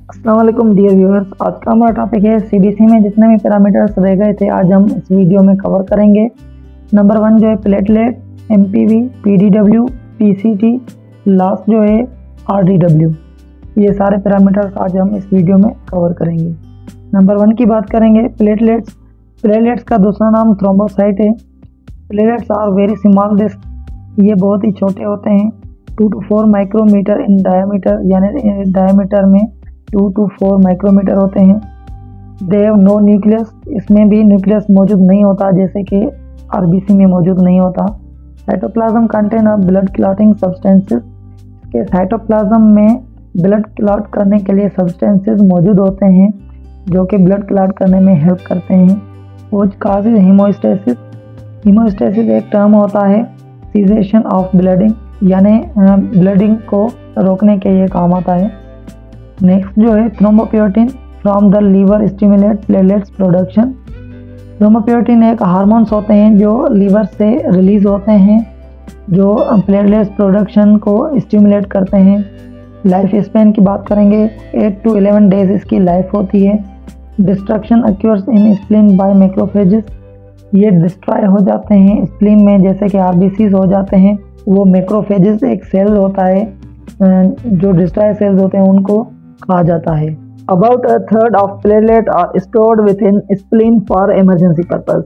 अस्सलाम वालेकुम dear viewers. आज का हमारा टॉपिक है सीबीसी में जितने भी पैरामीटर्स रह गए थे आज हम इस वीडियो में कवर करेंगे। नंबर 1 जो है platelet, MPV, PDW, PCT, last जो है आरडीडब्ल्यू। ये सारे पैरामीटर्स आज हम इस वीडियो में कवर करेंगे। नंबर 1 की बात करेंगे प्लेटलेट्स। प्लेटलेट्स का दूसरा नाम थ्रोम्बोसाइट है। Platelets are very small disc, ये बहुत ही छोटे होते हैं। 2 to 4 माइक्रोमीटर इन डायमीटर, यानी डायमीटर में 2 to 4 माइक्रोमीटर होते हैं। दे हैव नो न्यूक्लियस, इसमें भी न्यूक्लियस मौजूद नहीं होता जैसे कि आरबीसी में मौजूद नहीं होता। Cytoplasm contain of blood clotting substances, इसके साइटोप्लाज्म में ब्लड क्लॉट करने के लिए सब्सटेंसेस मौजूद होते हैं जो कि ब्लड क्लॉट करने में हेल्प करते हैं। वो काजेज हीमोस्टेसिस। हीमोस्टेसिस एक टर्म होता है सीजेशन ऑफ ब्लडिंग, यानी ब्लडिंग को रोकने के ये काम आता है। नेक्स्ट जो है thrombopoietin from the liver stimulate platelets production. Thrombopoietin एक हार्मोन्स होते हैं जो लीवर से रिलीज होते हैं जो प्लेटलेट्स प्रोडक्शन को स्टिमुलेट करते हैं। लाइफ स्पैन की बात करेंगे 8 to 11 डेज इसकी लाइफ होती है। डिस्ट्रक्शन अक्यूर्स इन स्प्लीन बाय मैक्रोफेजेस, ये डिस्ट्रॉय हो जाते हैं स्प्लीन में जैसे कि आरबीसीज हो जाते हैं। वो मैक्रोफेजेस एक सेल होता है, जो डिस्ट्रॉय सेल्स होते हैं उनको कहा जाता है। About a third of platelet are stored within spleen for emergency purpose.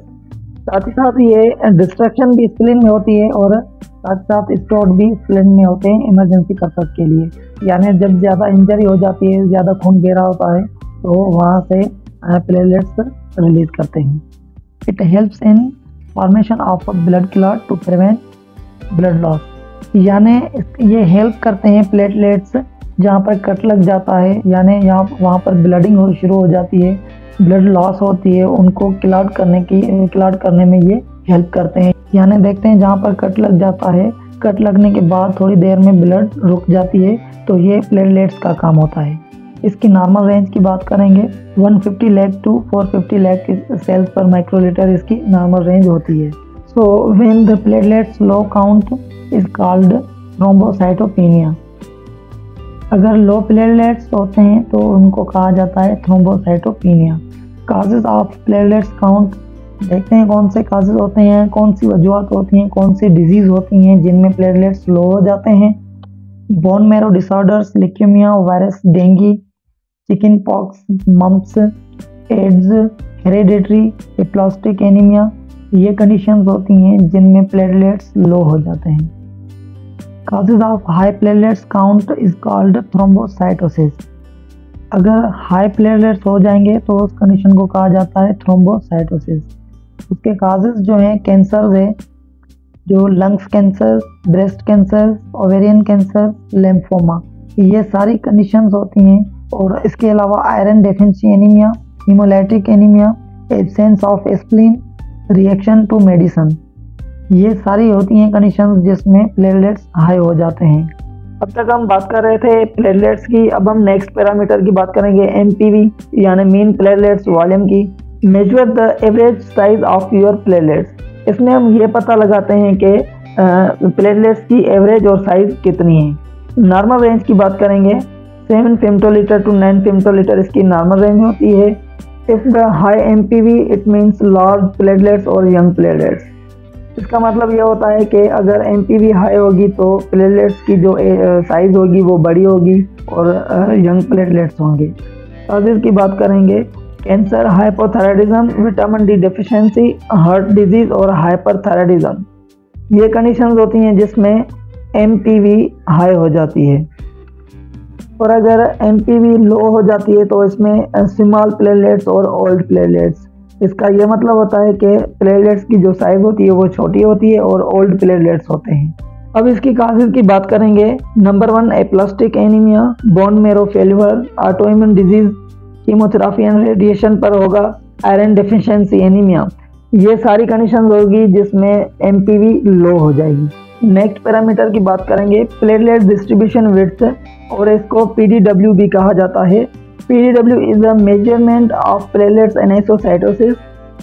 साथ ही साथ ये डिस्ट्रक्शन भी स्प्लीन में होती है और साथ साथ स्टोर्ड भी स्प्लीन में होते हैं इमरजेंसी पर्पस के लिए, यानी जब ज़्यादा इंजरी हो जाती है, ज़्यादा खून बह रहा होता है तो वहाँ से प्लेटलेट्स रिलीज करते हैं। It helps in formation of blood clot to prevent blood loss, यानी ये हेल्प करते हैं प्लेटलेट्स जहाँ पर कट लग जाता है, यानी वहाँ पर ब्लडिंग हो शुरू हो जाती है, ब्लड लॉस होती है, उनको क्लॉट करने में ये हेल्प करते हैं। यानी देखते हैं जहाँ पर कट लग जाता है, कट लगने के बाद थोड़ी देर में ब्लड रुक जाती है तो ये प्लेटलेट्स का काम होता है। इसकी नॉर्मल रेंज की बात करेंगे 150 लाख टू 450 लाख सेल्स पर माइक्रोलीटर इसकी नॉर्मल रेंज होती है। So when the platelets low count is called thrombocytopenia. अगर लो प्लेटलेट्स होते हैं तो उनको कहा जाता है thrombocytopenia. Causes of platelets count, देखते हैं कौन से काजेज होते हैं, कौन सी वजूहत होती हैं, कौन सी डिजीज होती हैं जिनमें प्लेटलेट्स लो हो जाते हैं। Bone marrow disorders, leukaemia virus, dengue, chicken pox, mumps, AIDS, hereditary aplastic anaemia, ये कंडीशंस होती हैं जिनमें प्लेटलेट्स लो हो जाते हैं। Causes of high platelets count is called thrombocytosis। अगर हाई प्लेटलेट्स हो जाएंगे तो उस कंडीशन को कहा जाता है थ्रोम्बोसाइटोसिस। उसके काजेज जो हैं कैंसर है, जो lungs cancer, breast cancer, ovarian cancer, lymphoma, ये सारी कंडीशंस होती हैं। और इसके अलावा iron deficiency anaemia, haemolytic anaemia, absence of spleen, reaction to medicine, ये सारी होती हैं कंडीशंस जिसमें प्लेटलेट्स हाई हो जाते हैं। अब तक हम बात कर रहे थे प्लेटलेट्स की, अब हम नेक्स्ट पैरामीटर की बात करेंगे एमपीवी, यानी मीन प्लेटलेट्स वॉल्यूम की। Measure the average size of your platelets, इसमें हम ये पता लगाते हैं कि प्लेटलेट्स की एवरेज और साइज कितनी है। नॉर्मल रेंज की बात करेंगे 7 फेमटोलीटर टू 9 फेमटोलीटर इसकी नॉर्मल रेंज होती है। If the high MPV it means large platelets और यंग प्लेटलेट्स। इसका मतलब ये होता है कि अगर एमपीवी हाई होगी तो प्लेटलेट्स की जो साइज होगी वो बड़ी होगी और यंग प्लेटलेट्स होंगे। काजेज की बात करेंगे cancer, hypothyroidism, vitamin D deficiency, heart disease और हाइपरथायराइडिज्म, ये कंडीशंस होती हैं जिसमें एमपीवी हाई हो जाती है। और अगर एमपीवी लो हो जाती है तो इसमें स्मॉल प्लेटलेट्स और ओल्ड प्लेटलेट्स, इसका ये मतलब होता है कि प्लेटलेट्स की जो साइज होती है वो छोटी होती है और ओल्ड प्लेटलेट्स होते हैं। अब इसकी काजेज की बात करेंगे। Number 1 aplastic anaemia, bone marrow failure, autoimmune disease, chemotherapy and radiation पर होगा, आयरन डेफिशिएंसी एनीमिया, ये सारी कंडीशन होगी जिसमें एमपीवी लो हो जाएगी। नेक्स्ट पैरामीटर की बात करेंगे प्लेटलेट डिस्ट्रीब्यूशन विड्थ, और इसको पीडीडब्ल्यू भी कहा जाता है। PDW is the measurement of platelets anisocytosis.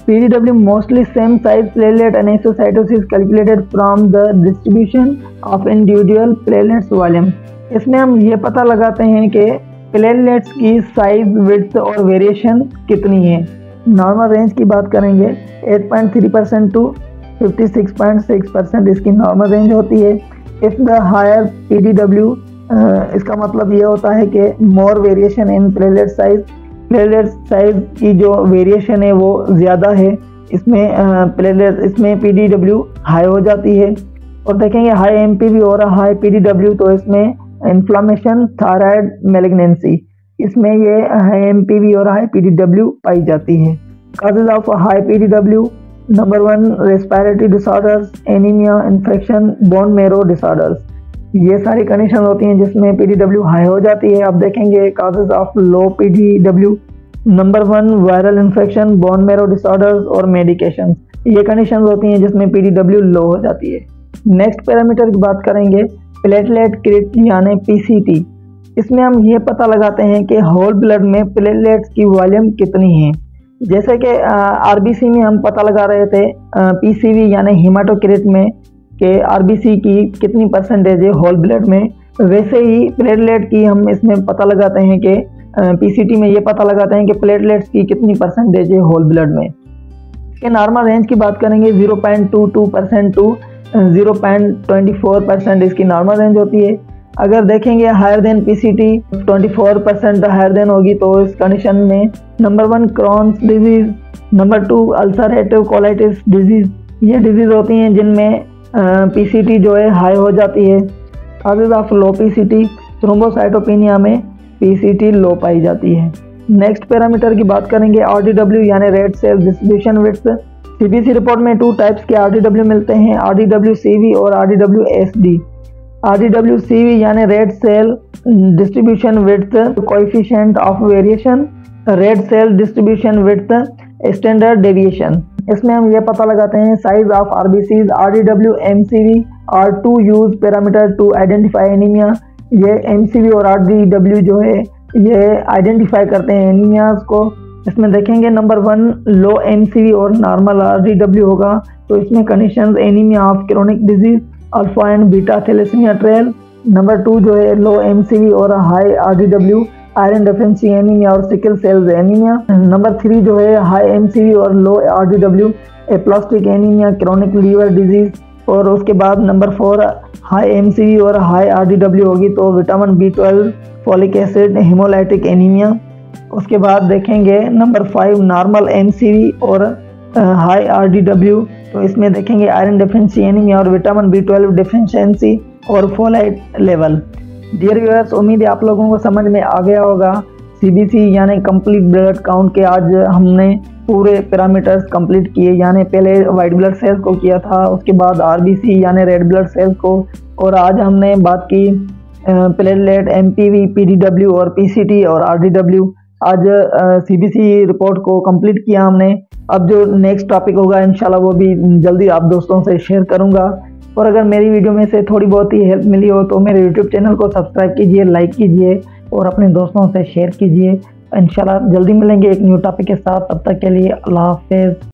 PDW mostly same size platelet anisocytosis calculated from the distribution of individual platelets volume। इसमें हम ये पता लगाते हैं कि प्लेटलेट्स की साइज, विड्थ और वेरिएशन कितनी है। नॉर्मल रेंज की बात करेंगे 8.3% टू 56.6% इसकी नॉर्मल रेंज होती है। इफ़ द हायर PDW, इसका मतलब ये होता है कि more variation in platelet size, platelet size की जो वेरिएशन है वो ज़्यादा है, इसमें PDW हाई हो जाती है। और देखेंगे हाई MPV और हाई PDW, तो इसमें इन्फ्लामेशन, थायराइड, मैलिग्नेंसी, इसमें ये हाई MPV और हाई PDW पाई जाती है। Causes of high PDW, number 1 respiratory disorders, anaemia, infection, bone marrow disorders, ये सारी कंडीशन होती हैं जिसमें PDW हाई हो जाती है। अब देखेंगे causes of low PDW, number 1 viral infection, bone marrow disorders और मेडिकेशन, ये कंडीशन होती हैं जिसमें PDW लो हो जाती है। नेक्स्ट पैरामीटर की बात करेंगे प्लेटलेट क्रिट यानी PCT। इसमें हम ये पता लगाते हैं कि होल ब्लड में प्लेटलेट्स की वॉल्यूम कितनी है। जैसे कि RBC में हम पता लगा रहे थे PCV यानी हीमाटोक्रिट में कि RBC की कितनी परसेंटेज है होल ब्लड में, वैसे ही प्लेटलेट की हम इसमें पता लगाते हैं कि PCT में ये पता लगाते हैं कि प्लेटलेट्स की कितनी परसेंटेज है होल ब्लड में। इसके नॉर्मल रेंज की बात करेंगे 0.22% टू 0.24% इसकी नॉर्मल रेंज होती है। अगर देखेंगे higher than PCT 24% higher than होगी, तो इस कंडीशन में number 1 Crohn's disease, number 2 ulcerative colitis disease, ये डिजीज होती हैं जिनमें PCT जो है हाई हो जाती है। Causes of low PCT, thrombocytopenia में PCT लो पाई जाती है। नेक्स्ट पैरामीटर की बात करेंगे RDW यानी red cell distribution width. CBC report में 2 टाइप्स के RDW मिलते हैं, RDW-CV और RDW-SD। RDW-CV यानी red cell distribution width coefficient of variation, red cell distribution width standard deviation. इसमें हम ये पता लगाते हैं size of RBCs। RDW-MCV are 2 use parameter to identify anaemia. ये MCV और RDW जो है ये आइडेंटिफाई करते हैं एनीमियाज को। इसमें देखेंगे नंबर 1 लो MCV और नॉर्मल RDW होगा, तो इसमें conditions anaemia of chronic disease, alpha and beta thalassaemia trait. Number 2 जो है लो MCV और high RDW, iron deficiency anaemia और सिकल सेल्स एनीमिया। नंबर 3 जो है हाई MCV और low RDW, aplastic anaemia, chronic liver disease. और उसके बाद नंबर 4 हाई MCV और हाई RDW होगी तो vitamin B12, folic acid, haemolytic anaemia. उसके बाद देखेंगे नंबर 5 नॉर्मल MCV और हाई RDW, तो इसमें देखेंगे आयरन डेफिशिएंसी एनीमिया और विटामिन B12 डेफिशिएंसी और फोलाइट लेवल। डियर व्यूअर्स, उम्मीद है आप लोगों को समझ में आ गया होगा। CBC यानी कंप्लीट ब्लड काउंट के आज हमने पूरे पैरामीटर्स कंप्लीट किए, यानी पहले वाइट ब्लड सेल्स को किया था, उसके बाद RBC यानी रेड ब्लड सेल्स को, और आज हमने बात की प्लेटलेट, MPV, PDW और PCT और RDW। आज CBC रिपोर्ट को कंप्लीट किया हमने। अब जो नेक्स्ट टॉपिक होगा इंशाल्लाह वो भी जल्दी आप दोस्तों से शेयर करूंगा। और अगर मेरी वीडियो में से थोड़ी बहुत ही हेल्प मिली हो तो मेरे यूट्यूब चैनल को सब्सक्राइब कीजिए, लाइक कीजिए और अपने दोस्तों से शेयर कीजिए। इंशाल्लाह जल्दी मिलेंगे एक न्यू टॉपिक के साथ। तब तक के लिए अल्लाह हाफिज़।